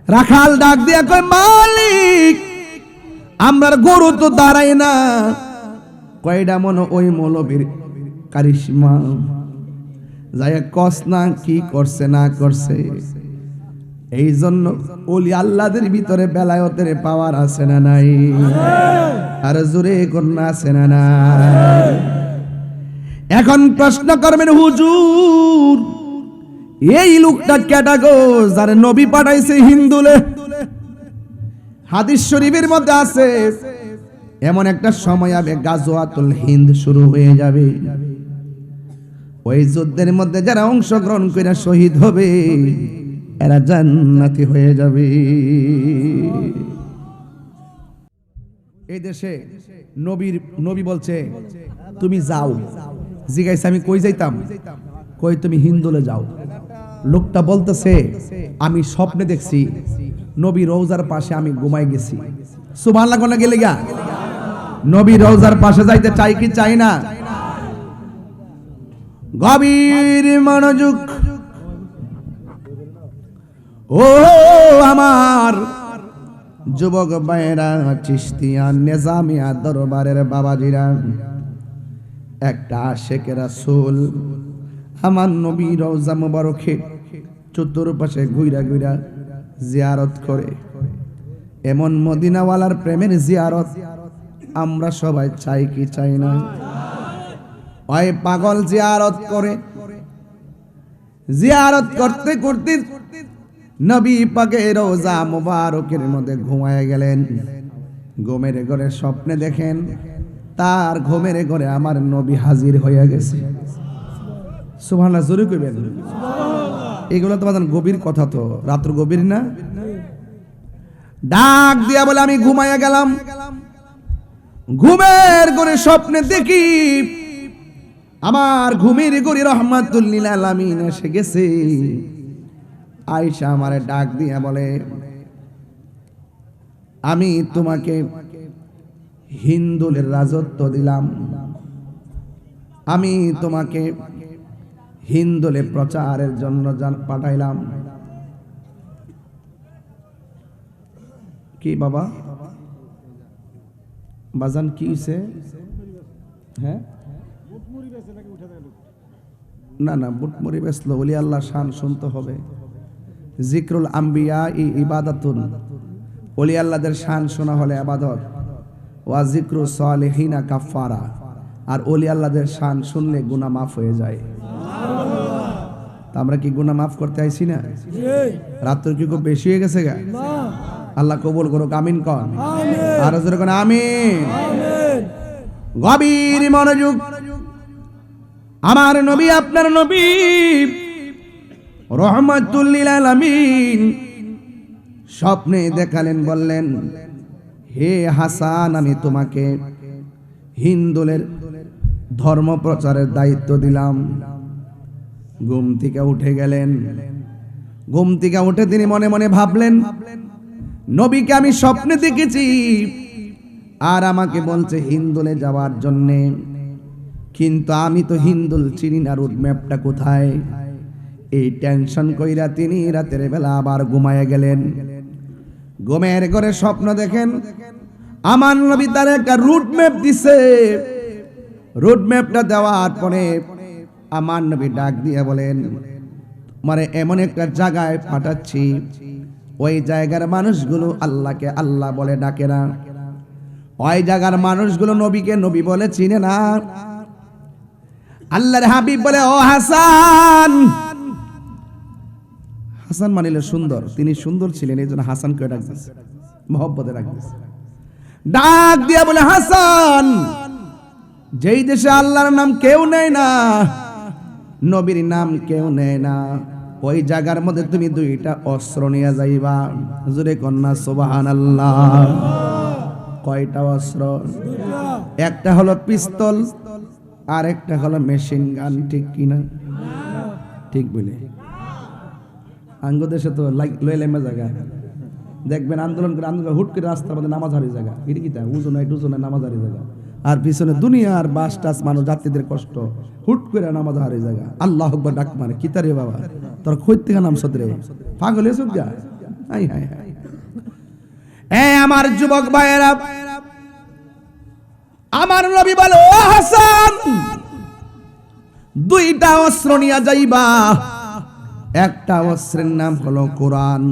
রাখাল ডাক দিয়া কয়, মালিক আমরার গরু তো দাঁড়ায় না। কয়টা মনে ওই মৌলবীর কারিশমা, যাই কস না কি করছে না করছে। এই জন্য ওলি আল্লাহদের ভিতরে বেলায়েতের পাওয়ার আছে না নাই? আর জোরে কন্যা আছে না নাই? এখন প্রশ্ন করবেন, হুজুর এই লোকটা কেডা গো যারে নবী পাঠাইছে হিন্দুলে? হাদিস শরীফের মধ্যে আছে এমন একটা সময় হবে গাজওয়াতুল হিন্দ শুরু হয়ে যাবে। ওই যুদ্ধের মধ্যে যারা অংশগ্রহণ করে শহীদ হবে এরা জান্নাতি হয়ে যাবে। এই দেশে নবী বলছে তুমি যাও। জিজ্ঞাসা আমি কই যাইতাম? কই তুমি হিন্দুলে যাও। লোকটা বলতেছে আমি স্বপ্নে দেখছি নবী রওজার পাশে আমি ঘুমাই গেছি। সুবহানাল্লাহ কোন গেলে গা? নবী রওজার পাশে যাইতে চাই কি চাই না? গভীর মনোযোগ। ও আমার যুবক ভাইরা, চিশতিয়া নিজামিয়া দরবারের বাবাজিরা, একটা আশিকে রাসূল আমার নবী রওজা মুবারকে চতুর্পাশে ঘুরা ঘুরা জিয়ারত করে। এমন মদিনাওয়ালার প্রেমের জিয়ারত আমরা সবাই চাই কি চাই না? ওই পাগল জিয়ারত করে, জিয়ারত করতে করতে নবী পাকের রওজা মুবারকের মধ্যে ঘুমায় গেলেন। ঘুমের ঘরে স্বপ্নে দেখেন তার ঘুমের ঘরে আমার নবী হাজির হয়ে গেছে। সুবহানাল্লাহ জোরে কইবেন। এগুলো তোমাদের গভীর কথা, তো রাত্র গভীর না? ডাক দিয়া বলে আমি ঘুমাইয়া গেলাম, ঘুমের ঘরে স্বপ্নে দেখি আমার ঘুমের ঘরে রহমাতুল লিল আলামিন এসে গেছে। আয়েশা আমারে ডাক দিয়া বলে আমি তোমাকে হিন্দুলের রাজত্ব দিলাম, আমি তোমাকে হিন্দুলে প্রচারের জন্য পাঠাইলাম। কি বাবা বাজান কি হইছে? হ্যাঁ না না, বুটমুড়ি বেসলো বলি আল্লাহ শান শুনতে হবে। জিক্রুল আম্বিয়া ইবাদাতুন, ওলি আল্লাহদের শান শোনা হলে ইবাদত। ওয়া জিক্রু সালিহিনা কাফারা, আর ওলি আল্লাহদের শান শুনলে গুনাহ মাফ হয়ে যায়। তা আমরা কি গুনাহ মাফ করতে আইছি না? রাত্র কি খুব বেশি হয়ে গেছে গা? আল্লাহ কবুল করুক, আমিন কন। আর জোরে কোন আমিন। গভীর মনোযোগ। আমার নবী আপনার নবী রহমাতুল লিল আলামিন স্বপ্নে দেখালেন, বললেন হে হাসান আমি তোমাকে হিন্দুলের ধর্ম প্রচারের দায়িত্ব দিলাম। ঘুম থেকে উঠে গেলেন। ঘুম থেকে উঠে তিনি মনে মনে ভাবলেন নবীকে আমি স্বপ্নে দেখেছি আর আমাকে বলছে হিন্দুলে যাওয়ার জন্যে, কিন্তু আমি তো হিন্দুল চিনি না, রুট ম্যাপটা কোথায়। এই টেনশন কইরা তিনি রাতের বেলা আবার ঘুমায় গেলেন। ঘুমের ঘরে স্বপ্ন দেখেন আমার নবী তার একটা রুট ম্যাপ দিছে। রুট ম্যাপটা দেওয়ার পরে আমার নবী ডাক দিয়ে বলেন মানে এমন একটা জায়গায় পাঠাচ্ছি, ওই জায়গার মানুষগুলো আল্লাহকে আল্লাহ বলে ডাকে না, ওই জায়গার মানুষগুলো নবীকে নবী বলে চিনে না। আল্লাহর হাবিব বলে ও হাসান, হাসান মানিলে সুন্দর, তিনি সুন্দর ছিলেন এই জন্য হাসানকে ডাক দিয়েছে, মহব্বতে ডাক দিয়েছে। ডাক দিয়া বলে হাসান, যেই দেশে আল্লাহর নাম কেউ নেয় না, নবীর নাম কেউ নেয় না, ওই জায়গার মধ্যে তুমি দুইটা অস্ত্র নিয়ে যাইবা। জোরে কন্যা সুবহানাল্লাহ। কয়টা অস্ত্র? একটা হলো পিস্তল আর একটা হলো মেশিন গান, ঠিক কিনা? ঠিক বলে আঙ্গ দেশে তো লইলেমে জায়গা দেখবেন আন্দোলন করে আন্দোলন হুট করে রাস্তার মধ্যে নামাজ হারি জায়গা, এটা কি তা উজনে টুজনে নামাজ হারি জায়গা, আর পিছনে দুনিয়ার বাস টাস মানুষ যাত্রীদের কষ্ট, হুট করে নামাজ হারি জায়গা। আল্লাহ আকবার ডাক মানে কি তারে বাবা তোর খৈত থেকে নাম সদরে পাগল হয়েছ গা, হাই হাই হাই। আমার যুবক ভাইয়েরা, আমার নবী বলে, ও হাসান, দুইটা অস্ত্র নিয়ে যাইবা। একটা অস্ত্রের নাম হলো কোরআন,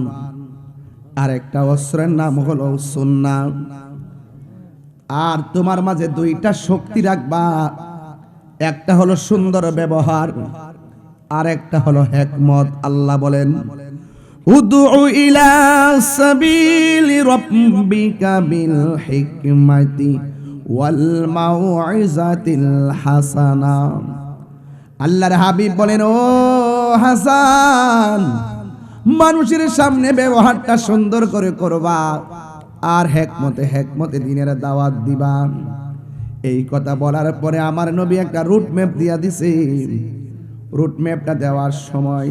আর একটা অস্ত্রের নাম হলো সুন্নাহ। আর তোমার মাঝে দুইটা শক্তি রাখবা, একটা হলো সুন্দর ব্যবহার, আর একটা হলো হিকমত। আল্লাহ বলেন, উদউ ইলা সাবিলি রাব্বিকা বিল হিকমাতি ওয়াল মাউইজাতিল হাসানা। আল্লাহর হাবিব বলেন, ও হাসান, মানুষের সামনে ব্যবহারটা সুন্দর করে করবা, আর হিকমতে দ্বীনের দাওয়াত দিবা। এই কথা বলার পরে আমার নবী একটা রুট ম্যাপ দিয়া দিছে। রুট ম্যাপটা দেওয়ার সময়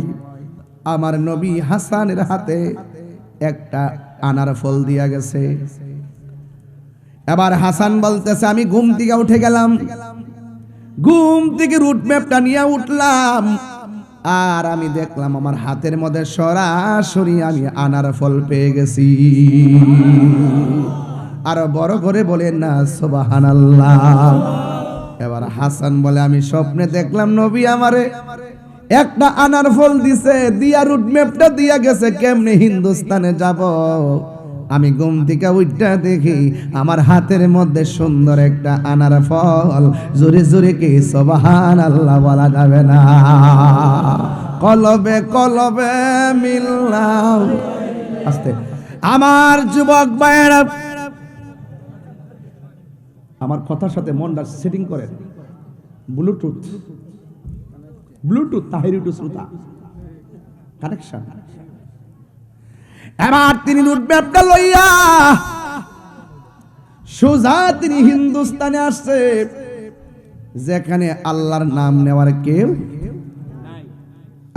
আমার নবী হাসানের হাতে একটা আনার ফল দিয়া গেছে। এবার হাসান বলতেছে, আমি ঘুম থেকে উঠে গেলাম, ঘুম থেকে রুট ম্যাপটা নিয়ে উঠলাম, আর আমি দেখলাম আমার হাতের মধ্যে সরাসরি আমি আনার ফল পেয়ে গেছি। আরো বড় করে বলেন না সুবহানাল্লাহ। এবার হাসান বলে, আমি স্বপ্নে দেখলাম নবী আমারে একটা আনার ফল দিছে, দিয়া রুট ম্যাপটা দিয়া গেছে কেমনে হিন্দুস্তানে যাব। আমি ঘুম থেকে উঠা দেখি আমার হাতের মধ্যে সুন্দর একটা আনার ফল। জোরে জোরে কি সুবহানাল্লাহ বলা যাবে না? কলবে কলবে মিললাম। আস্তে, আমার যুবক ভাইয়েরা, আমার কথার সাথে মনটা সেটিং করেন। ব্লুটুথ তাহিরি টু শ্রোতা কানেকশন। এবার তিনি রুট ম্যাপটা লইয়া সোজা তিনি হিন্দুস্তানে আসছে, যেখানে আল্লাহর নাম নেওয়ার কেউ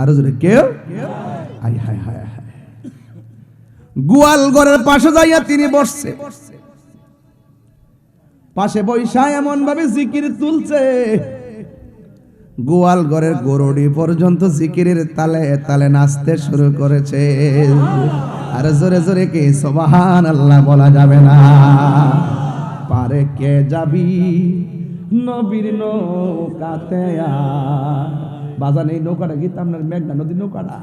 আরো জোরে কেউ। Hi hi hi hi. গোয়ালঘরের পাশে যাইয়া তিনি বসছে, পাশে বৈশা এমন ভাবে জিকির তুলছে, গোয়াল ঘরের গরুড়ি পর্যন্ত জিকিরের তালে তালে নাচতে শুরু করেছে। আর জোরে জোরে কি সুবহানাল্লাহ বলা যাবে না? পারে কে যাবি নবীর নৌকাতে, বাজান এই নৌকাটা কি আপনার মেঘনা নদীর নৌকাটা?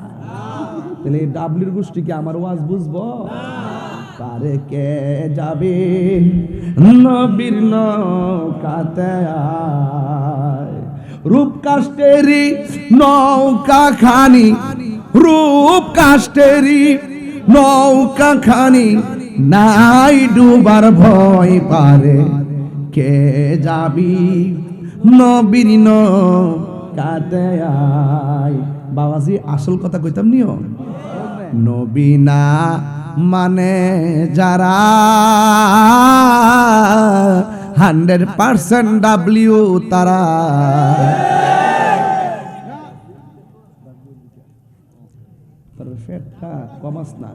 তাহলে এই ডাবলির গোষ্ঠী কি আমার ওয়াজ বুঝবো? পারে কে যাবি নবীর নৌকাতে, রূপ কাষ্টেরি নৌকা খানি, রূপ কাষ্টেরি নৌকা খানি, নাই ডুবার ভয়। পারে কে যাবি নবীর নৌকাতে। বাবাজি আসল কথা কইতাম নিও, নবী না মানে যারা 100% ডাব্লিউ তারা। কমাস না,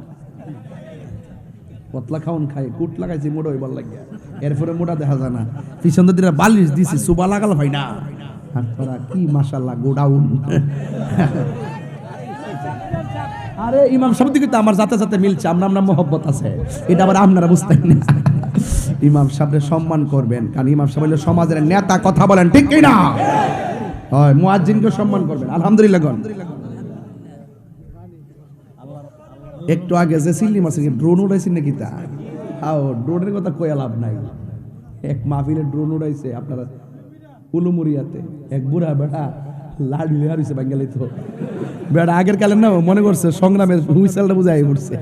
পতলা খাউন খাই, কুট লাগাইছি মোড়া হইবার লাগিয়া, এরপরে মোড়া দেখা যায় না। পিছন দিকে বালিশ দিছি, সুবা লাগাল ভাই না। আর তোরা কি মাশাআল্লাহ গোডাউন। আরে ইমাম সাহেব দিকে তো আমার যাতে যাতে মিলছে, আমরা মোহব্বত আছে, এটা আবার আপনারা বুঝতেন না। ইমাম সাহেবকে সম্মান করবেন, কারণ ইমাম সাহেব হলো সমাজের নেতা, কথা বলেন ঠিক কি না? হয় মুয়াজ্জিনকে সম্মান করবেন। আলহামদুলিল্লাহ। একটু আগে যে সিল্লি মাসে ড্রোন উড়াইছেন নাকি তা? ড্রোনের কথা কয়ে লাভ নাই। এক মাহফিলে ড্রোন উড়াইছে আপনারা উলুমুরিয়াতে, এক বুড়া বেটা লাড়ি হারিয়েছে বাঙ্গালি। তো বেটা আগের কালের না, মনে করছে সংগ্রামের হুইসেলটা বুঝাই পড়ছে।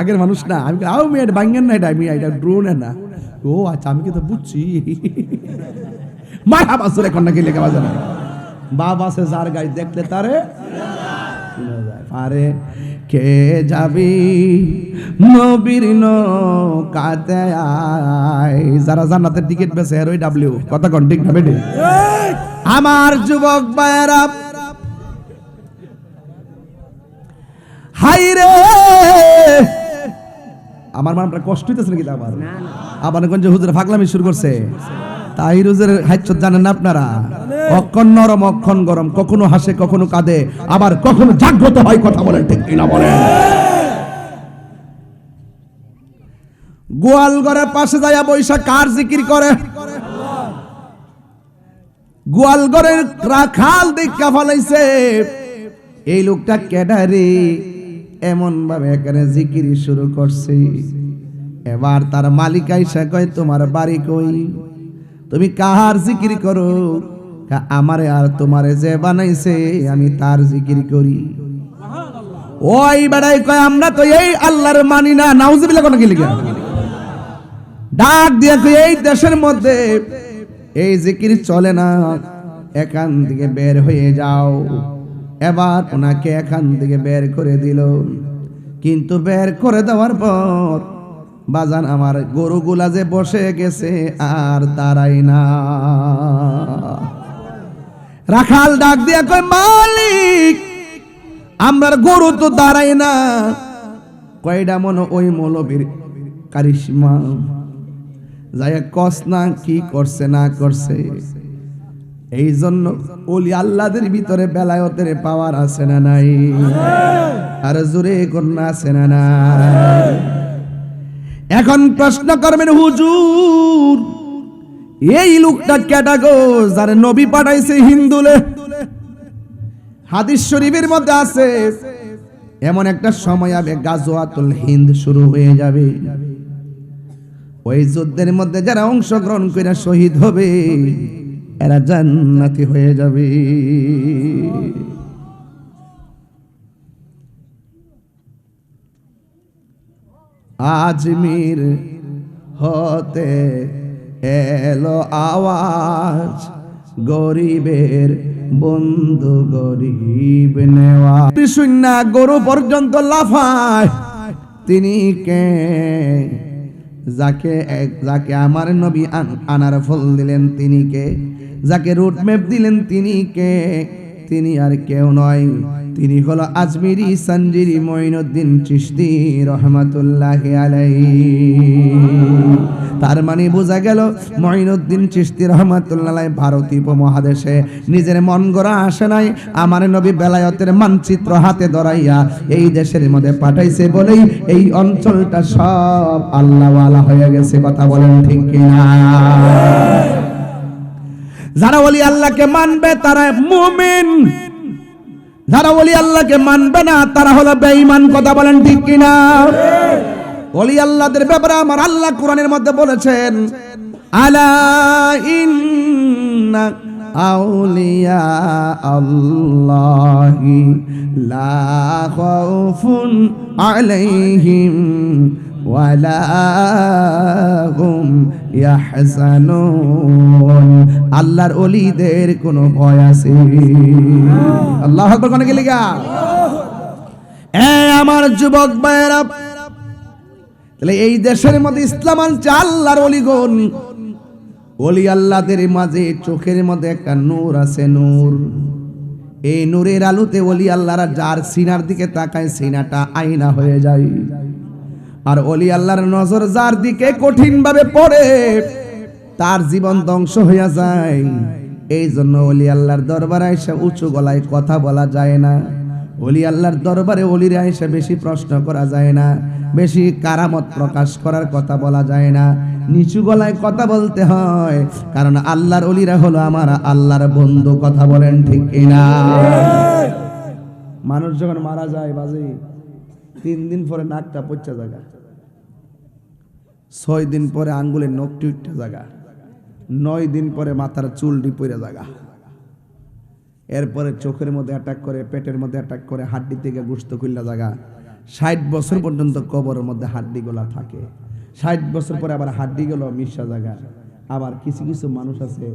আগের মানুষ না, আমি মেয়ে বাঙ্গেন না, এটা ড্রোন না। ও আচ্ছা, আমি কি তো বুঝছি। মারা বাসুর এখন নাকি লেখা বাজে না, বাবা সে যার গায়ে দেখলে তারে পারে কে যাবি নবীর নৌকাতে। যারা জান্নাতের টিকিট বেছে এরই ডাব্লিউ, কথা কোন ঠিক না বেটে? আমার যুবক ভাইয়েরা, হাই রে আমার মনটা কষ্ট হইতেছে নাকি? আবার গঞ্জে হুজুর ফাগলামি শুরু করছে। তাই হুজুর হাইচ্ছত জানেন না আপনারা? অক্ষণ নরম অক্ষণ গরম, কখনো হাসে কখনো কাঁদে, আবার কখনো জাগ্রত হয়। কথা বলেন ঠিক কিনা বলেন? গোয়াল ঘরের পাশে যাইয়া বৈশা কার জিকির করে? গোয়াল ঘরের রাখাল দেখা ফলাইছে এই লোকটা কেডারে, এমন ভাবে এখানে জিকির শুরু করছে। এবার তার মালিক আইসা কয়, তোমার বাড়ি কই? তুমি কাহার জিকির করো? আমারে আর তোমারে যে বানাইছে আমি তার জিকির করি। ওই বেড়াই কয়, আমরা তো এই আল্লাহর মানি না। নাউজুবিল্লাহ কোন কি লিখা ডাক দিয়ে কয়, এই দেশের মধ্যে এই জিকির চলে না, এখান থেকে বের হয়ে যাও। এবার ওনাকে এখান থেকে বের করে দিল। কিন্তু বের করে দেওয়ার পর বাজান আমার গরুগুলা যে বসে গেছে আর দাঁড়াই না। রাখাল ডাক দিয়া কয়, মালিক আমার গরু তো দাঁড়াই না। কয়টা মনে ওই মৌলবীর কারিশমা, যাই কস না কি করছে না করছে। এই জন্য ওলি আল্লাহদের ভিতরে বেলায়েতের পাওয়ার আছে না নাই? আর জোরে কন্যা আছে না নাই? এখন প্রশ্ন করবেন, হুজুর এই লোকটা কেডা গো যার নবী পাঠাইছে হিন্দুলে? হাদিস শরীফের মধ্যে আছে এমন একটা সময় হবে গাজওয়াতুল হিন্দ শুরু হয়ে যাবে। ওই যুদ্ধের মধ্যে যারা অংশগ্রহণ করে শহীদ হবে এরা জান্নাতি হয়ে যাবে। আজমির হতে এলো আওয়াজ, গরিবের বন্ধু গরিব নেওয়া। শূন্য গরু পর্যন্ত লাফায়, তিনি কে? যাকে আমার নবী আনার ফল দিলেন তিনি কে? যাকে রুট ম্যাপ দিলেন তিনি কে? তিনি আর কেউ নয়, তিনি হলো আজমিরি সঞ্জিরি মঈনুদ্দিন চিশতি রহমাতুল্লাহি আলাইহি। তার মানে বোঝা গেল মঈনুদ্দিন চিশতি রহমাতুল্লাহি আলাইহি ভারতীয় উপমহাদেশে নিজের মন গড়া আসে নাই, আমার নবী বেলায়েতের মানচিত্র হাতে ধরাইয়া এই দেশের মধ্যে পাঠাইছে বলেই এই অঞ্চলটা সব আল্লাহওয়ালা হয়ে গেছে। কথা বলেন ঠিক কিনা? যারা ওলি আল্লাহকে মানবে তারা মুমিন, যারা ওলি আল্লাহকে মানবে না তারা হলো বেঈমান। কথা বলেন ঠিক কিনা? ওলি আল্লাহদের ব্যাপারে আমার আল্লাহ কোরআনের মধ্যে বলেছেন, আলা ইন্না আউলিয়া আল্লাহি লা খাউফুন আলাইহিম ওয়ালা হুম ইয়াহজানুন। আল্লাহর ওলিদের কোনো ভয় আছে? আল্লাহু আকবার কোন গেলি গা? আমার যুবক ভাইরা, তাহলে এই দেশের মধ্যে ইসলাম আনছে আল্লাহর ওলিগণ। ওলি আল্লাহদের মাঝে চোখের মধ্যে একটা নূর আছে, নূর। এই নূরের আলোতে ওলি আল্লাহরা যার সিনার দিকে তাকায় সিনাটা আয়না হয়ে যায়। আর ওলি আল্লাহর নজর যার দিকে কঠিন ভাবে পড়ে তার জীবন ধ্বংস হয়ে যায়। এই জন্য ওলি আল্লাহর দরবারে এসে উঁচু গলায় কথা বলা যায় না। ওলি আল্লাহর দরবারে ওলিরা এসে বেশি প্রশ্ন করা যায় না, বেশি কারামত প্রকাশ করার কথা বলা যায় না, নিচু গলায় কথা বলতে হয়। কারণ আল্লাহর ওলিরা হলো আমার আল্লাহর বন্ধু। কথা বলেন ঠিক কিনা? মানুষ যখন মারা যায় বাজে 3 দিন পরে নাকটা পচা জায়গা, 6 দিন পরে আঙ্গুলের নখটি উঠতে জায়গা, 9 দিন পরে মাথার চুলটি পড়ে জায়গা, এরপরে চোখের মধ্যে অ্যাটাক করে, পেটের মধ্যে অ্যাটাক করে, হাড্ডি থেকে গোশত খুললা জায়গা। 60 বছর পর্যন্ত কবরের মধ্যে হাড্ডিগুলা থাকে। 60 বছর পরে আবার হাড্ডিগুলো মিশা জায়গা। আবার কিছু কিছু মানুষ আছে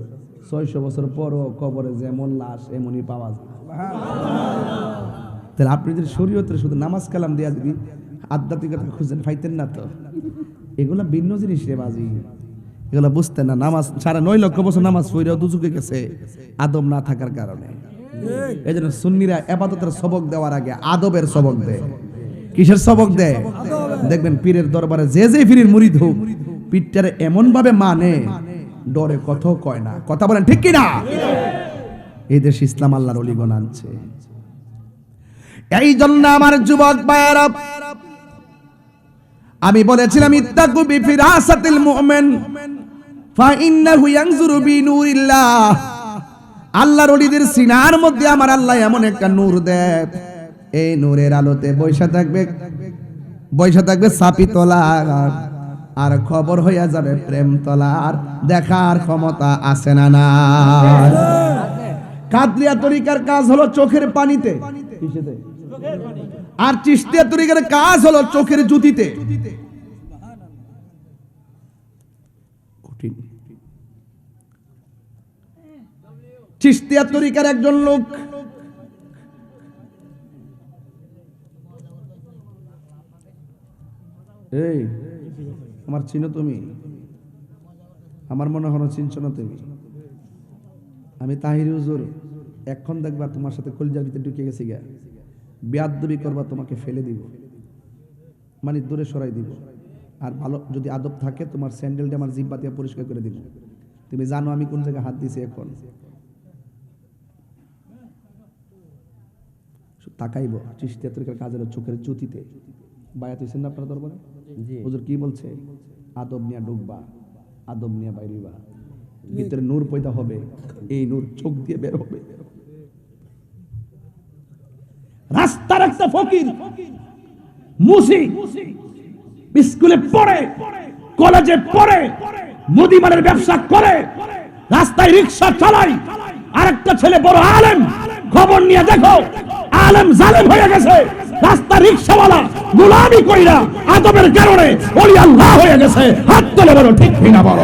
600 বছর পরও কবরে যেমন লাশ এমনই পাওয়া যায়। তাহলে আপনি যদি শরীয়তের শুধু নামাজ কালাম দেয়া যদি আধ্যাত্মিকতা খুঁজেন পাইতেন না তো। এগুলা ভিন্ন জিনিস রে বাজি, এগুলা বুঝতেন না। নামাজ 9.5 লক্ষ বছর নামাজ পড়েও দুজকে গেছে আদব না থাকার কারণে। এই জন্য সুন্নিরা ইবাদতের সবক দেওয়ার আগে আদবের সবক দেয়। কিসের সবক দেয়? দেখবেন পীরের দরবারে যে যে পীরের মুরিদ হোক পীরটারে এমন ভাবে মানে ডরে কথা কয় না। কথা বলেন ঠিক কিনা? এই দেশ ইসলাম আল্লাহর ওলিগণ আনছে। এই জন্য আমার যুবক ভাইয়েরা, আমি বলেছিলাম ইত্তাকু বিফিরাসাতিল মুমিন ফাইন্নাহু ইয়ানজুরু বিনুরিল্লাহ। আল্লাহর ওলিদের সিনার মধ্যে আমার আল্লাহ এমন একটা নূর দেয়, এই নূরের আলোতে বৈশা থাকবে সাপি তলা, আর খবর হইয়া যাবে প্রেম তলার। দেখার ক্ষমতা আছে না না? কাদরিয়া তরিকার কাজ হলো চোখের পানিতে, আর চিশতিয়া তরিকার কাজ হলো চোখের জুতিতে। চিশতিয়া তরিকার একজন লোক এই আমার চিনো তুমি? আমার মনে হয় চিনছো না তুমি। আমি তাহিরি হুজুর, এখন দেখবা তোমার সাথে কলিজার ভিতরে ঢুকে গেছি গা, বেয়াদবি করবা, তোমাকে ফেলে দিব, মানে দূরে সরাই দিব। আর ভালো যদি আদব থাকে তোমার স্যান্ডেলটা আমার জিব্বা দিয়ে পরিষ্কার করে দিব। তুমি জানো আমি কোন জায়গায় হাত দিছি এখন? তাকাইব চিশতিয়া তরিকার কাজ হলো চোখের জ্যোতিতে। বায়াত হইছেন না আপনার দরবারে? হুজুর কি বলছে? আদব নিয়ে ঢুকবা, আদব নিয়ে বাইরিবা, ভিতরে নূর পয়দা হবে, এই নূর চোখ দিয়ে বের হবে। রাস্তার একটা ফকির মুসি স্কুলে পড়ে, কলেজে পড়ে, মুদিমানের ব্যবসা করে, রাস্তায় রিকশা চালায়, আরেকটা ছেলে বড় আলেম। খবর নিয়ে দেখো আলেম জালেম হয়ে গেছে, রাস্তা রিকশাওয়ালা গোলামি কইরা আদবের কারণে ওলি আল্লাহ হয়ে গেছে। হাত তুলে বলো ঠিক কিনা বলো।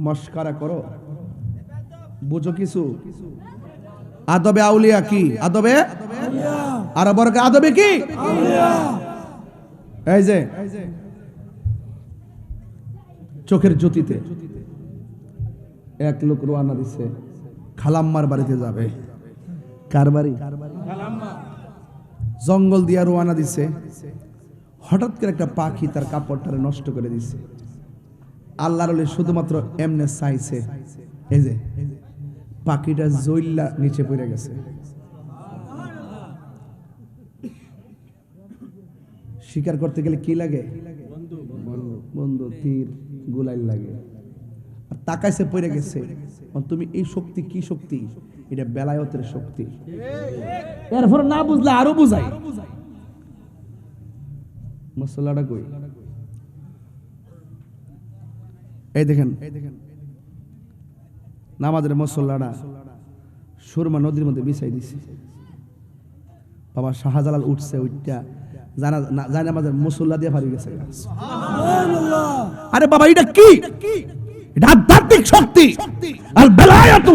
মস্কারা করো, বুঝো কিছু? আদবে আউলিয়া কি? আদবে আর বরকে আদবে কি? এই যে চোখের জ্যোতিতে এক লোক রওনা দিছে খালাম্মার বাড়িতে যাবে। কার বাড়ি? জঙ্গল দিয়া রওনা দিছে। হঠাৎ করে একটা পাখি তার কাপড়টারে নষ্ট করে দিছে। আল্লাহর ওলি শুধুমাত্র এমনে চাইছে, এই যে পাখিটা জইল্লা নিচে পড়ে গেছে। শিকার করতে গেলে কি লাগে? বন্ধু, তীর, গুলাইল লাগে। আর তাকাইছে পড়ে গেছে। তুমি এই শক্তি কি শক্তি? এটা বেলায়েতের শক্তি। এরপর না বুঝলে আরো বুঝাই। মশলাটা কই? এই দেখেন নামাজের মশলাটা সুরমা নদীর মধ্যে বিছাই দিছে। বাবা শাহজালাল উঠছে, উঠটা জানা আমাদের মুসল্লা দিয়ে ফারি গেছে। আরে বাবা এটা কি? এটা আধ্যাত্মিক শক্তি। আল বেলায়াতু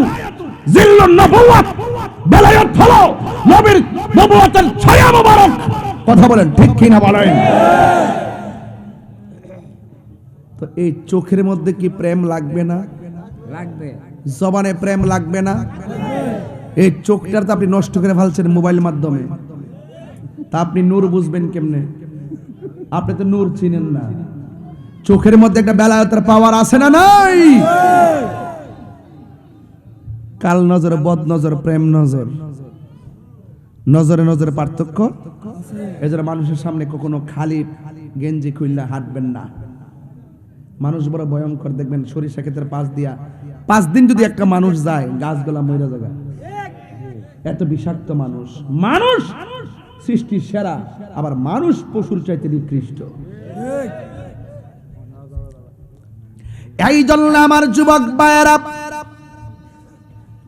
জিল্লুন নবুওয়াত। বেলায়াত হলো নবীর নবুওয়াতের ছায়া মোবারক। কথা বলেন ঠিক কি না বলেন? তো এই চোখের মধ্যে কি প্রেম লাগবে না? লাগবে। জবানে প্রেম লাগবে না? এই চোখটার তো আপনি নষ্ট করে ফেলছেন মোবাইল মাধ্যমে। তা আপনি নূর বুঝবেন কেমনে? আপনি তো নূর চিনেন না। চোখের মধ্যে একটা বেলায়েতের পাওয়ার আছে না নাই? কাল নজর, বদ নজর, প্রেম নজর, নজরে নজরে পার্থক্য। এজন্য মানুষের সামনে কখনো খালি গেঞ্জি খুললে হাঁটবেন না। মানুষ বড় ভয়ঙ্কর, দেখবেন সরিষা ক্ষেতের পাশ দিয়া 5 দিন যদি একটা মানুষ যায় গাছগুলা মরে যাবে। এত বিষাক্ত মানুষ। মানুষ সৃষ্টির সেরা, আবার মানুষ পশুর চাইতে নিকৃষ্ট। এই জন্য আমার যুবক ভাইয়েরা,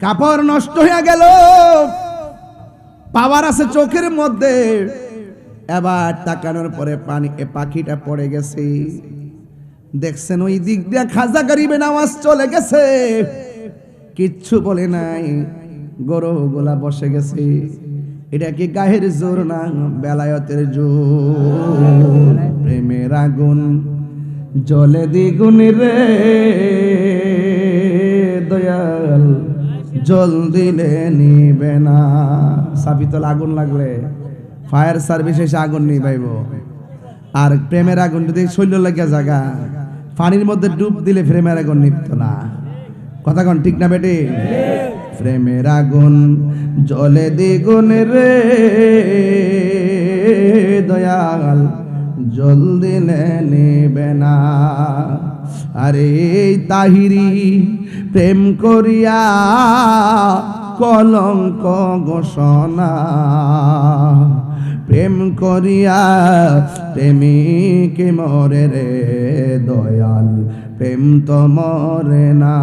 কাপড় নষ্ট হয়ে গেল, পাওয়ার আছে চোখের মধ্যে, এবার তাকানোর পরে পাখিটা পড়ে গেছে। দেখছেন ওই দিক দিয়ে খাজা গরিবের আওয়াজ চলে গেছে, কিচ্ছু বলে নাই, গরু গোলা বসে গেছে। এটা কি গায়ের জোর না বেলায়েতের জোর? প্রেমের আগুন জ্বলে দ্বিগুণ রে দয়াল, জল দিলে নিবে না। সাবিতল আগুন লাগলে ফায়ার সার্ভিস এসে আগুন নিবাইব। আর প্রেমের আগুন যদি শৈল লাগিয়া জায়গা, পানির মধ্যে ডুব দিলে প্রেমের আগুন নিভতো না। কথা কোন ঠিক না বেটে? প্রেমের আগুন জ্বলে দ্বিগুণ রে দয়াল, জল দিলে নিবে না। আরে তাহিরি প্রেম করিয়া কলঙ্ক ঘোষণা, প্রেম করিয়া প্রেমিকে মরে রে দয়াল, প্রেম তো মরে না।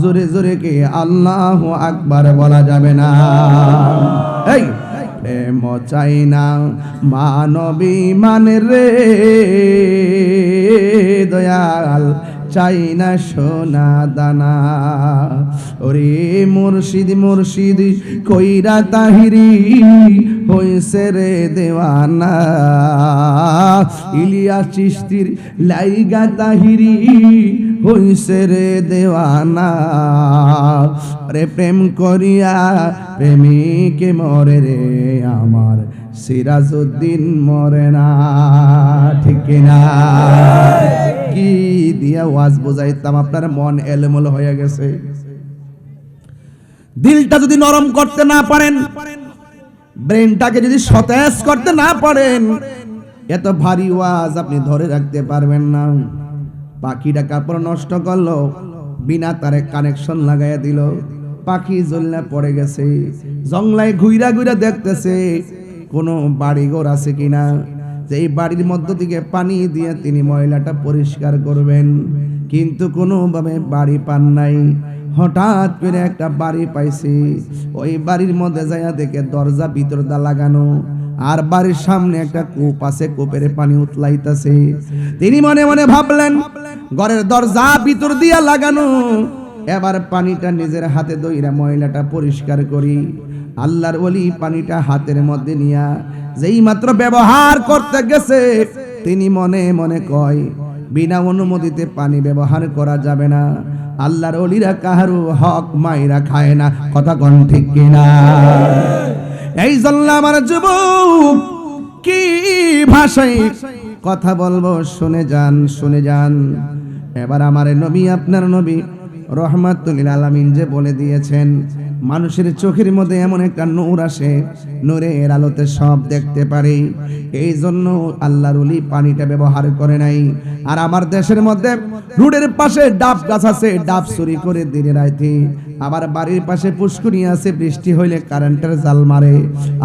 জোরে জোরে কে আল্লাহু আকবার বলা যাবে না? এই প্রেম চাই না মানবী মানে রে দয়াল, চাই না সোনা দানা। ওরে মুর্শিদ মুর্শিদ কইরা তাহিরি হইছে রে দেওয়ানা, ইলিয়াস চিশতির লাইগা তাহিরি হইছে রে দেওয়ানা। রে প্রেম করিয়া প্রেমিকে মরে রে আমার সিরাজউদ্দিন মরে না। ঠিক না? কি দিয়া ওয়াজ বোঝাইতাম, আপনার মন এলোমেলো হয়ে গেছে। দিলটা যদি নরম করতে না পারেন, ব্রেনটাকে যদি সতেজ করতে না পারেন, এত ভারী ওয়াজ আপনি ধরে রাখতে পারবেন না। পাখিটা কাপড় নষ্ট করলো, বিনা তারে কানেকশন লাগাইয়া দিল, পাখি জ্বলনা পড়ে গেছে। জংলায় ঘুইরা ঘুইরা দেখতেছে কোনো বাড়িঘর আছে কিনা, যে এই বাড়ির মধ্য থেকে পানি দিয়ে তিনি ময়লাটা পরিষ্কার করবেন, কিন্তু কোনোভাবে বাড়ি পান নাই। হঠাৎ করে একটা বাড়ি পাইছে, ওই বাড়ির মধ্যে যাইয়া দেখে দরজা ভিতর দা লাগানো, আর বাড়ির সামনে একটা কূপ আছে, কূপের পানি উতলাইতেছে। তিনি মনে মনে ভাবলেন ঘরের দরজা ভিতর দিয়া লাগানো, এবার পানিটা নিজের হাতে দইরা ময়লাটা পরিষ্কার করি। আল্লাহর ওলি পানিটা হাতের মধ্যে নিয়া যেই মাত্র ব্যবহার করতে গেছে, তিনি মনে মনে কয় বিনা অনুমতিতে পানি ব্যবহার করা যাবে না। আল্লাহর ওলিরা কাহারু হক মাইরা খায় না। কথা কোন ঠিক কিনা? এই জন্য আমার যুবক কি ভাষায় কথা বলবো, শুনে যান শুনে যান। এবার আমার নবী, আপনার নবী রহমাতুল লিল আলামিন যে বলে দিয়েছেন, মানুষের চোখের মধ্যে এমন একটা নূর আসে, নূরের আলোতে সব দেখতে পারে। এই জন্য আল্লাহর ওলি পানিটা ব্যবহার করে নাই। আর আমার দেশের মধ্যে রোডের পাশে ডাব গাছ আছে, ডাব চুরি করে দিনে রাইতে। আবার বাড়ির পাশে পুষ্করিণী আছে, বৃষ্টি হইলে কারেন্টের জাল মারে।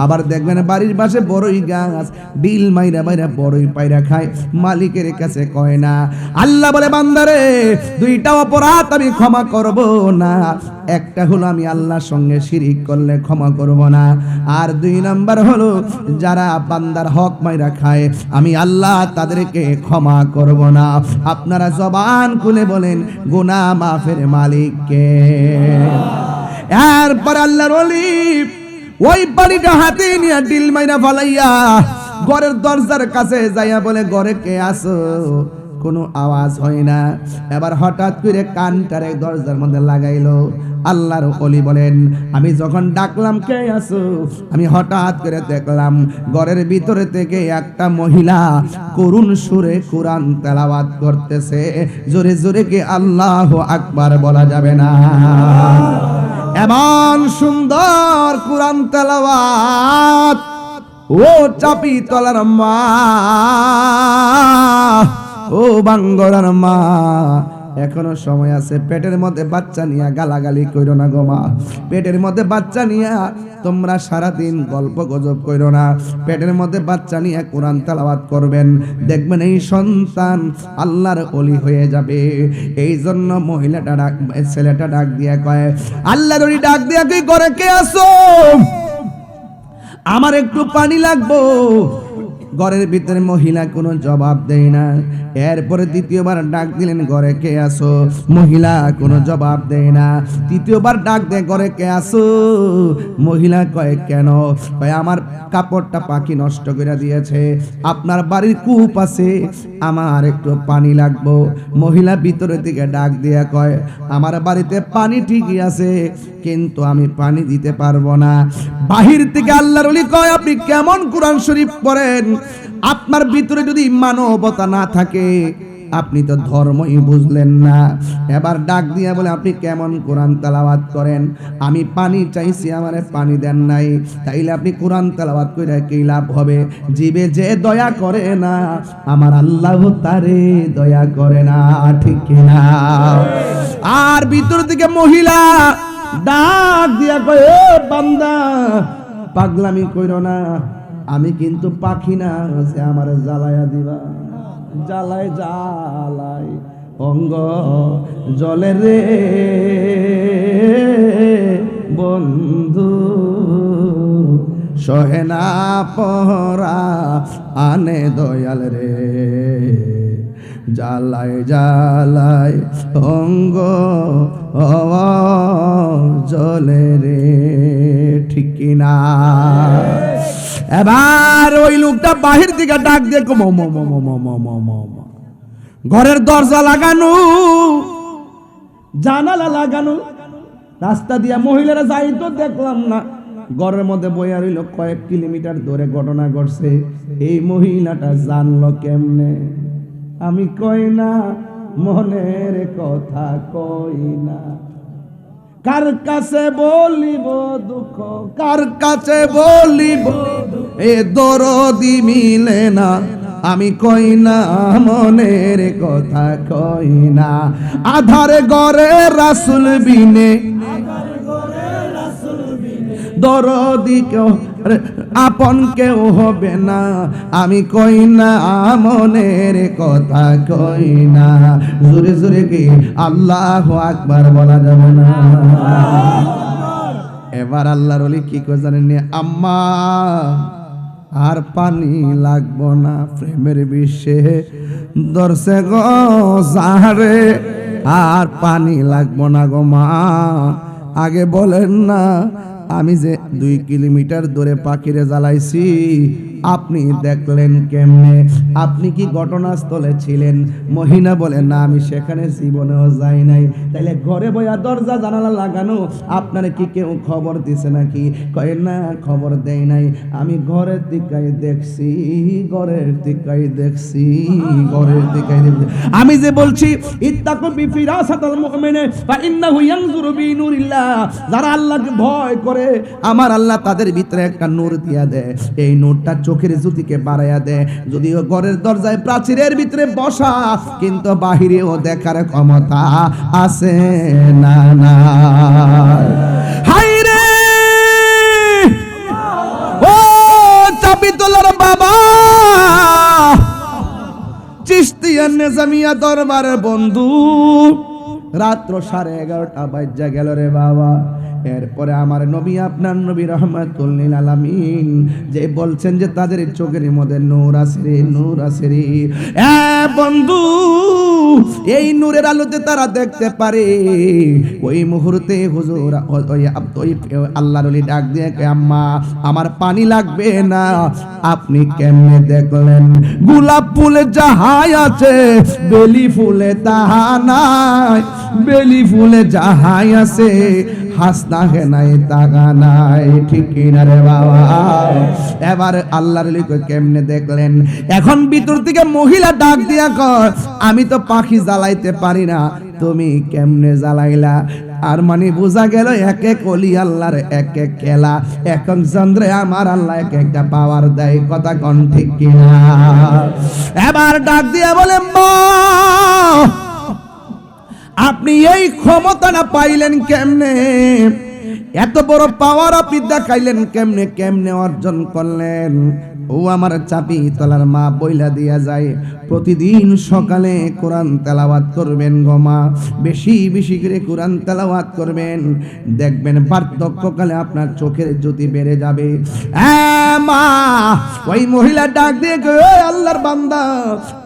আবার দেখবেন বাড়ির পাশে বড়ই গাছ, বিল মাইরা মাইরা বড়ই পাইরা খায়, মালিকের কাছে কয় না। আল্লাহ বলে বান্দারে, দুইটা অপরাধ আমি ক্ষমা করব না। একটা হলো আমি আল্লাহর সঙ্গে শিরিক করলে ক্ষমা করব না, আর দুই নাম্বার হলো যারা বান্দার হক মাইরা খায়, আমি আল্লাহ তাদেরকে ক্ষমা করব না। আপনারা জবান খুলে বলেন গুনাহ মাফের মালিক কে? এরপর আল্লাহর ওলি ওই পানিটা হাতে নিয়ে ডিল মাইরা ফালাইয়া ঘরের দরজার কাছে যাইয়া বলে, ঘরে কে আছো? কোনো আওয়াজ হয় না। এবার হঠাৎ করে কানটারে দরজার মধ্যে লাগাইলো। আল্লাহর ওলি বলেন, আমি যখন ডাকলাম কে আছো, আমি হঠাৎ করে দেখলাম ঘরের ভিতরে থেকে একটা মহিলা করুণ সুরে কোরআন তেলাওয়াত করতেছে। জোরে জোরে কে আল্লাহু আকবার বলা যাবে না? এমন সুন্দর কোরআন তেলাওয়াত, ও চাপি তলার মা, ও বাঙ্গরার মা, এখনো সময় আছে। পেটের মধ্যে বাচ্চা নিয়া গালাগালি কইরো না গো মা। পেটের মধ্যে বাচ্চা নিয়া তোমরা সারাদিন গল্প গজব কইরো না। পেটের মধ্যে বাচ্চা নিয়ে কোরআন তেলাওয়াত করবেন, দেখবেন এই সন্তান আল্লাহর ওলি হয়ে যাবে। এই জন্য মহিলাটা ডাক, ছেলেটা ডাক দিয়া কয়, আল্লাহর ওলি ডাক দিয়া কি করে কে আসো? আমার একটু পানি লাগবো। ঘরের ভিতরে মহিলা কোনো জবাব দেয় না। এরপরে দ্বিতীয়বার ডাক দিলেন, ঘরে কে আসো? মহিলা কোনো জবাব দেয় না। তৃতীয়বার ডাক দেয়, ঘরে কে আসো? মহিলা কয় কেন? কয় আমার কাপড়টা পাখি নষ্ট করে দিয়েছে, আপনার বাড়ির কূপ আছে, আমার একটু পানি লাগবো। মহিলা ভিতরের দিকে ডাক দিয়া কয়, আমার বাড়িতে পানি ঠিকই আছে, কিন্তু আমি পানি দিতে পারবো না। বাহির থেকে আল্লাহর ওলি কয়, আপনি কেমন কোরআন শরীফ পড়েন? আপনার ভিতরে যদি মানবতা না থাকে, আপনি তো ধর্মই বুঝলেন না। এবার ডাক দিয়া বলে, আপনি কেমন কোরআন তেলাওয়াত করেন? আমি পানি চাইছি, আমারে পানি দেন নাই, তাইলে আপনি কোরআন তেলাওয়াত কইরা কি লাভ হবে? জীবে যে দয়া করে না, আমার আল্লাহ তারে দয়া করে না, ঠিক কিনা? আর ভিতর থেকে মহিলা ডাক দিয়া কয়, এ বান্দা, পাগলামি কইরো না, আমি কিন্তু পাখি না যে আমার জ্বালায়া দিবা। জ্বালায় জ্বালায় অঙ্গ জলে রে বন্ধু, সহে না পরা আনে দয়াল রে, জ্বালায় জ্বালায় অঙ্গ জলে রে, ঠিক কিনা? এবার ওই লোকটা বাহির থেকে ডাক দিয়ে ঘরের দরজা লাগানো, জানালা লাগানো, রাস্তা দিয়া মহিলারা যাই তো দেখলাম না। ঘরের মধ্যে বইয়া রইল, কয়েক কিলোমিটার দূরে ঘটনা ঘটছে। এই মহিলাটা জানলো কেমনে? আমি কই না মনের কথা কই না, কার কাছে বলিব দুঃখ, কার কাছে বলিব এ দরদি মিলে না, আমি কই না মনের কথা কই না। আধারে ঘরে রাসূল বিনে, দরদি কেউ আপন কেউ হবে না, আমি কই না মনের কথা কই না। জোরে জোরে কি আল্লাহু আকবার বলা যাবে না? এবার আল্লাহর ওলি কি কই জানেন? আম্মা আর পানি লাগবো না, প্রেমের বিষে দর্শে গো সাহারে, আর পানি লাগবো না গো মা। আগে বলেন না, আমি যে 2 কিলোমিটার দূরে পাখিরে জ্বালাইছি, আপনি দেখলেন কেমনে? আপনি কি ঘটনাস্থলে ছিলেন? মহিলা বলে, না আমি সেখানে জীবনেও যাই নাই। তাইলে ঘরে বইয়া দরজা জানালা লাগানো, আপনারে কি কেউ খবর দিছে নাকি? কয় না, খবর দেয় নাই, আমি ঘরের দিকাই দেখছি, ঘরের দিকাই দেখছি, ঘরের দিকাই দেখছি। আমি যে বলছি ইত্তাকু বিফিরাসাতাল মুমিনে ফা ইন্নাহু ইয়ানজুরু বিনুরিল্লাহ, যারা আল্লাহকে ভয় করে আমার আল্লাহ তাদের ভিতরে একটা নূর দিয়া দেয়, এই নূরটা চোখের জ্যোতিকে বাড়াইয়া দেয়। যদিও ঘরের দরজায় প্রাচীরের ভিতরে বসা, কিন্তু বাহিরেও দেখার ক্ষমতা আছে না না? হাই রে ও চাবি তোলার বাবা, চিশতিয়া নিজামিয়া দরবারের বন্ধু, রাত্র 11:30 বাজে গেল রে বাবা। এরপরে আমার নবী, আপনার নবী রহমাতুল লিল আলামিন যে বলছেন যে তাদের চোখের মধ্যে নূর আছে রে, নূর আছে রে। বন্ধু, এই নূরের আলোতে তারা দেখতে পারে। ওই মুহূর্তে হুজুর আল্লাহর ওলি ডাক দিয়ে, আম্মা আমার পানি লাগবে না। আপনি কেমনে দেখলেন? গোলাপ ফুলে যাহাই আছে, বেলি ফুলে তাহা নাই, বেলি ফুলে যাহাই আছে, হাসনা হে নাই তাগা নাই, ঠিক কিনা রে বাবা? এবার আল্লাহর লিখে কেমনে দেখলেন? এখন ভিতর থেকে মহিলা ডাক দিয়া কয়, আমি তো পাখি জ্বালাইতে পারি না, তুমি কেমনে জ্বালাইলা? আর মানে বোঝা গেল এক এক ওলি আল্লাহর এক এক খেলা, এক এক চন্দ্রে আমার আল্লাহ এক একটা পাওয়ার দেয়। কথা কোন ঠিক কিনা? এবার ডাক দিয়া বলে, মা আপনি এই ক্ষমতাটা পাইলেন কেমনে? এত বড় পাওয়ার আপনি দেখাইলেন কেমনে? কেমনে অর্জন করলেন? ও আমার চাবি তলার মা বইলা দিয়া যায়, প্রতিদিন সকালে কোরআন তেলাওয়াত করবেন গো মা, বেশি বেশি করে কোরআন তেলাওয়াত করবেন, দেখবেন বার্ধক্যকালে আপনার চোখের জ্যোতি বেড়ে যাবে। মা ওই মহিলা ডাক দিয়ে কই, আল্লাহর বান্দা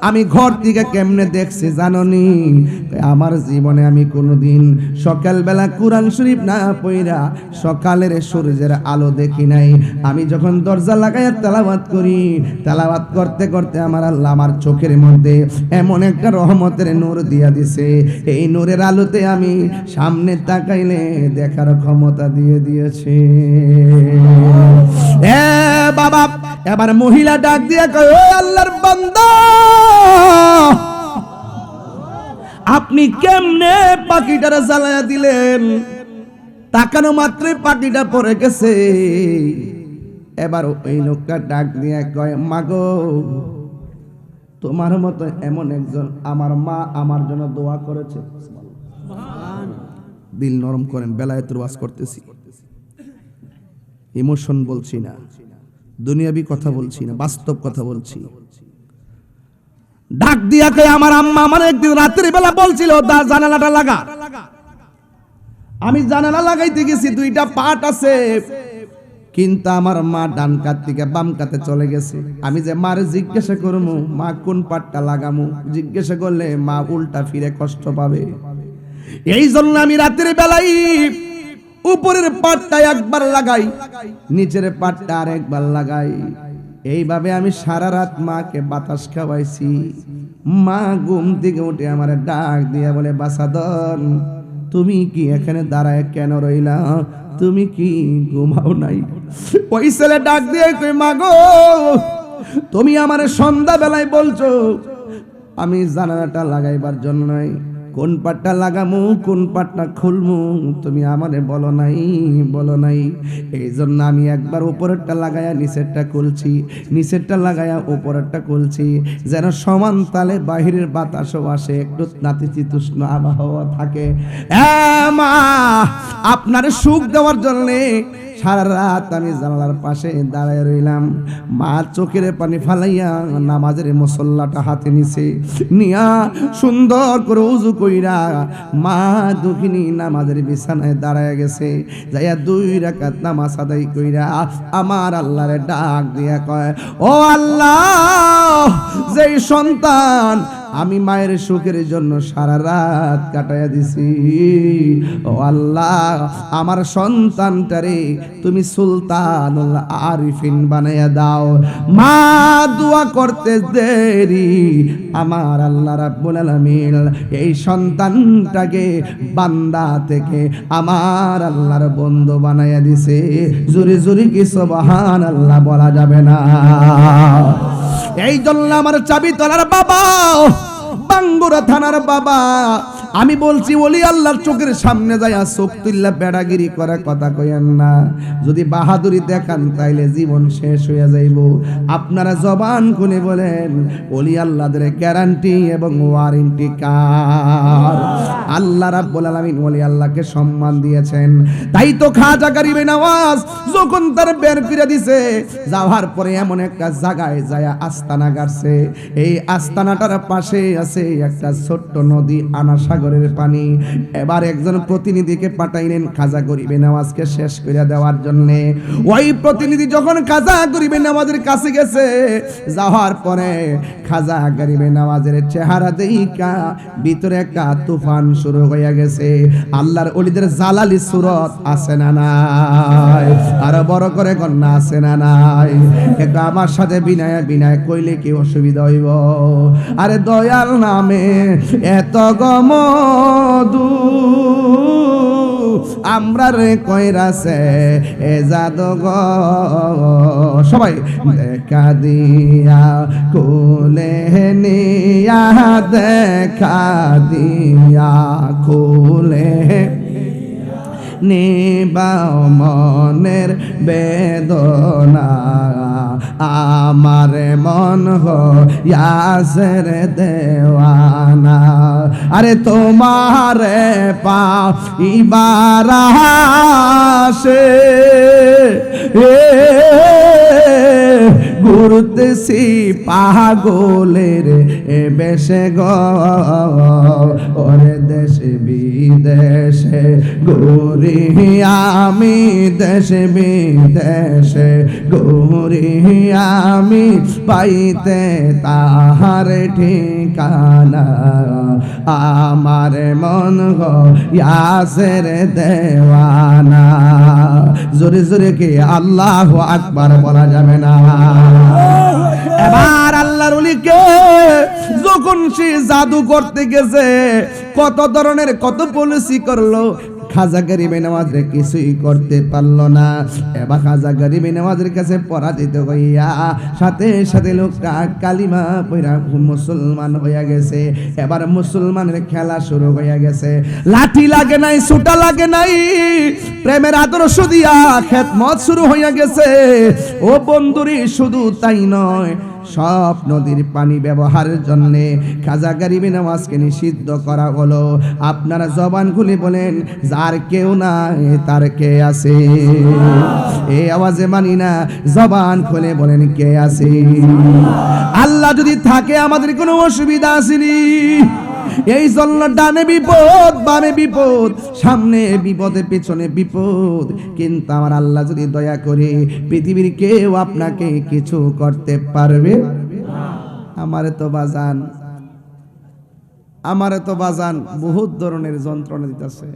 আমি ঘর থেকে কেমনে দেখছি জাননি? আমার জীবনে আমি কোনোদিন সকালবেলা কোরআন শরীফ না পড়া সকালের সূর্যের আলো দেখি নাই। আমি যখন দরজা লাগাইয়া তেলাওয়াত করি, তেলাওয়াত করতে করতে আমার আল্লাহ আমার চোখের মধ্যে এমন একটা রহমতের নূর দিয়া দিছে, এই নূরের আলোতে আমি সামনে তাকাইলে দেখার ক্ষমতা দিয়ে দিয়েছে। বাবা এবার মহিলা ডাক দিয়া কয়, ও আল্লাহর বান্দা আপনি কেমনে পাখিটারে জ্বালায়া দিলেন? তাকানো মাত্রই পাখিটা পড়ে গেছে। এবার ওই লোকটা ডাক দিয়ে কয়, মাগো তোমার মতো এমন একজন আমার মা আমার জন্য দোয়া করেছে। দিল নরম করেন, বেলায়েতের ওয়াজ করতেছি, ইমোশন বলছি না, দুনিয়াবি কথা বলছি না, বাস্তব কথা বলছি। ডাক দিয়া কয়, আমার আম্মা আমার একদিন রাতের বেলা বলছিল জানালাটা লাগা। আমি জানালা লাগাইতে গেছি, দুইটা পাট আছে, কিন্তু আমার মা ডান কাত থেকে বাম কাতে চলে গেছে। আমি যে মারে জিজ্ঞাসা করবো মা কোন পাটটা লাগামু, জিজ্ঞাসা করলে মা উল্টা ফিরে কষ্ট পাবে। এই জন্য আমি রাতের বেলায় উপরের পাটটা একবার লাগাই, নিচের পাটটা আরেকবার লাগাই। এইভাবে আমি সারা রাত মাকে বাতাস খাওয়াইছি। মা ঘুম থেকে উঠে আমার ডাক দিয়া বলে, বাসাদন তুমি কি এখানে দাঁড়ায় কেন রইলা? তুমি কি ঘুমাও নাই? ওই ছেলে ডাক দিয়ে কই, মা গো তুমি আমার সন্ধ্যা বেলায় বলছো আমি জানালাটা লাগাইবার জন্য নয়, কোন পাটটা লাগামু কোন পাটটা খুলমু তুমি আমারে বলো নাই। এই জন্য আমি একবার উপরেরটা লাগায়া নিচেরটা খুলছি, নিচেরটা লাগায়া উপরেরটা খুলছি, যেন সমান তালে বাহিরের বাতাসও আসে, একটু নাতিশীতোষ্ণ আবহাওয়া থাকে। মা আপনার সুখ দেওয়ার জন্য সারা রাত আমি জানালার পাশে দাঁড়ায় রইলাম। মা চোখের পানি ফালাইয়া নামাজের মুসল্লাটা হাতে নিছে, নিয়া সুন্দর করে উজু কইরা মা দুঃখিনী নামাজের বিছানায় দাঁড়ায় গেছে। যাইয়া 2 রাকাত নামাজ আদায় কইরা আমার আল্লাহরে ডাক দিয়া কয়, ও আল্লাহ, যেই সন্তান আমি মায়ের সুখের জন্য সারা রাত কাটাইয়া দিছি, ও আল্লাহ আমার সন্তানটারে তুমি সুলতানুল আরিফিন বানাইয়া দাও। মা দোয়া করতে দেরি, আমার আল্লাহ রাব্বুল আলামিন এই সন্তানটাকে বান্দা থেকে আমার আল্লাহর বন্ধু বানাইয়া দিছে। জোরে জোরে কি সুবহানাল্লাহ বলা যাবে না? এই জন্য আমার চাবি তলার বাবা, বাঙ্গুরা থানার বাবা, আমি বলছি ওলি আল্লাহর চোখের সামনে যাইয়া চোখ তুল্লা বেড়াগিরি করা কথা কইেন না। যদি বাহাদুরি দেখান তাইলে জীবন শেষ হয়ে যাইব। আপনারা জবান খুলে বলেন ওলি আল্লাহদের গ্যারান্টি এবং ওয়ারেন্টি কার? আল্লাহ রাব্বুল আলামিন ওলি আল্লাহকে সম্মান দিয়েছেন। তাই তো খাজা গরিবে নওয়াজ যখন তার বের করে দিছে, যাওয়ার পরে এমন একটা জায়গায় যায়া আস্তানা গাড়ছে। এই আস্তানাটার পাশে আছে একটা ছোট্ট নদী, আনা সাগরের পানি। এবার একজন প্রতিনিধিকে পাঠাইলেন খাজা গরিবে নওয়াজকে শেষ করে দেওয়ার জন্য। ওই প্রতিনিধি যখন খাজা গরিবে নওয়াজের কাছে গেছে, যাওয়ার পরে খাজা গরিবে নওয়াজের চেহারা দেইখা ভিতরে একটা তুফান শুরু হয়ে গেছে। আল্লাহর ওলিদের জালালি সুরত আছে না নাই? আরো বড় করে কন্যা আছে না নাই? একটু আমার সাথে বিনয় কইলে কি অসুবিধা হইব? আরে দয়াল নামে এত গমদু আমরা রে কইরাছে এ জাদুঘর। সবাই দেখা দিয়া কোলে নিয়া, দেখা দিয়া কোলে নিবাও মনের বেদনা, আমার মন হইয়াছের দেওয়ানা। আরে তোমারে পাইবার আশে ঘুরতেছি পাগলের বেশে গো, ওরে দেশে বিদেশে ঘুরি আমি, দেশে বিদেশে ঘুরি আমি, পাইতে তাহার ঠিকানা, আমার মন হইয়াছের দেওয়ানা। জোরে জোরে কি আল্লাহু আকবার বলা যাবে না? এবার আল্লাহর ওলিকে যখন সে জাদু করতে গেছে, কত ধরনের কত পলিসি করলো, খাজা গরিবে নওয়াজরে কিছুই করতে পারলো না। এবার খাজা গরিবে নওয়াজের কাছে পরাজিত হইয়া সাথে সাথে লোকটা কালিমা পড়া মুসলমান হইয়া গেছে। এবার মুসলমানের খেলা শুরু হইয়া গেছে। লাঠি লাগে নাই, ছুটা লাগে নাই, প্রেমের আদর্শ দিয়া খেদমত শুরু হইয়া গেছে। ও বন্ধুরি, শুধু তাই নয়, সব নদীর পানি ব্যবহারের জন্য খাজা গরিবে নওয়াজকে নিষিদ্ধ করা হলো। আপনারা জবান খুলে বলেন, যার কেউ নাই তার কে আছে? এই আওয়াজে মানি না, জবান খুলে বলেন কে আছে? আল্লাহ যদি থাকে আমাদের কোনো অসুবিধা আসেনি। এই জন্য ডানে বিপদ, বামে বিপদ, সামনে বিপদে পেছনে বিপদ, কিন্তু আমার আল্লাহ যদি দয়া করে পৃথিবীর কেউ আপনাকে কিছু করতে পারবে না। আমারে তো বাজান বহুত ধরনের যন্ত্রণা দিতেছে।